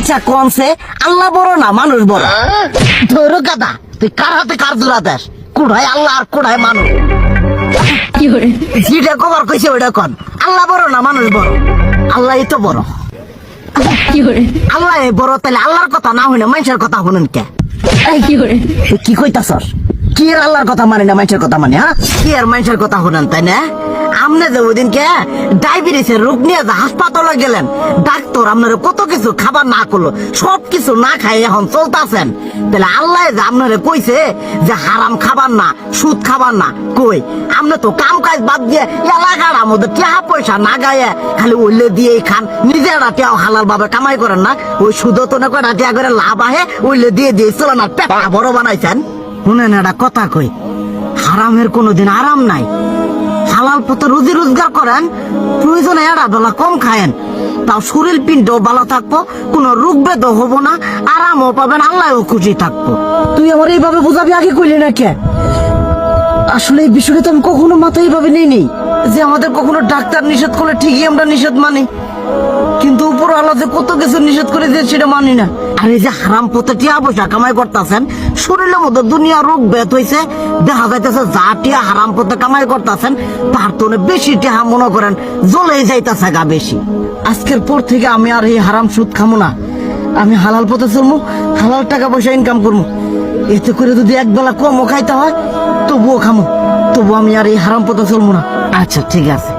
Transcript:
আচ্ছা কমছে আল্লাহ বড় না মানুষ বড়? ধরো গাদা, তুই কার হাতে কার জোড়া দেশ? কুড়াই আল্লাহ আর কুড়াই মানুষ। যেটা কবার কইছে ওইটা কন। আল্লাহ বড় না মানুষ বড়? আল্লাহই তো বড়। আল্লাহ বড়, তাহলে আল্লাহর কথা না হইলে মানুষের কথা শুনেন কে? কি কইতাছস? কি এর আল্লাহর কথা মানে না মানুষের কথা মানে? হ্যাঁ, কি আর মানুষের কথা শুনেন তাই না? আমনে যে ওই দিনকে ডায়াবেটিসের রোগ নিয়ে যে হাসপাতালে গেলেন, ডাক্তার আপনার কত কিছু খাবার না করলো, সব কিছু না খাই এখন চলতেছেন, তাহলে আল্লাহ যে আপনারে কইছে যে হারাম খাবার না, সুদ খাবার না, কই আপনি তো কাম কাজ বাদ দিয়ে এলাকার মধ্যে টাকা পয়সা না গায়ে খালি ওইলে দিয়েই খান, নিজেরা টিয়াও হালাল ভাবে কামাই করেন না, ওই সুদ তো না কয়টা টিয়া করে লাভ আহে ওইলে দিয়ে দিয়ে চলে না, পেটা বড় বানাইছেন। শুনেন একটা কথা কই, হারামের কোনোদিন আরাম নাই। হালাল পথে রুজি রোজগার করেন, প্রয়োজনে এড়া বেলা কম খায়েন, তাও শরীর পিণ্ডও ভালো থাকবো, কোনো রোগ বেদও হবো না, আরামও পাবেন, আল্লাহও খুশি থাকবো। তুই আমার এইভাবে বুঝাবি আগে কইলি না কে? আসলে এই বিষয়টা তো আমি কখনো মাথায় এইভাবে নেই যে আমাদের কখনো ডাক্তার নিষেধ করলে ঠিকই আমরা নিষেধ মানি, কিন্তু উপর আল্লাহ যে কত কিছু নিষেধ করে দিয়ে সেটা মানি না। আর এই যে হারাম পথে টিয়া পয়সা কামাই করতেছেন, শরীরের মধ্যে দুনিয়া রোগ বেত হয়েছে, দেখা যাইতেছে যা টিয়া হারাম পথে কামাই করতেছেন তার তো বেশি টিয়া মনে করেন জ্বলেই যাইতেছে গা বেশি। আজকের পর থেকে আমি আর এই হারাম সুদ খামো না, আমি হালাল পথে চলবো, হালাল টাকা পয়সা ইনকাম করবো। এতে করে যদি একবেলা কমও খাইতে হয় তবুও খামো, তবু আমি আর এই হারাম পথে চলবো না। আচ্ছা ঠিক আছে।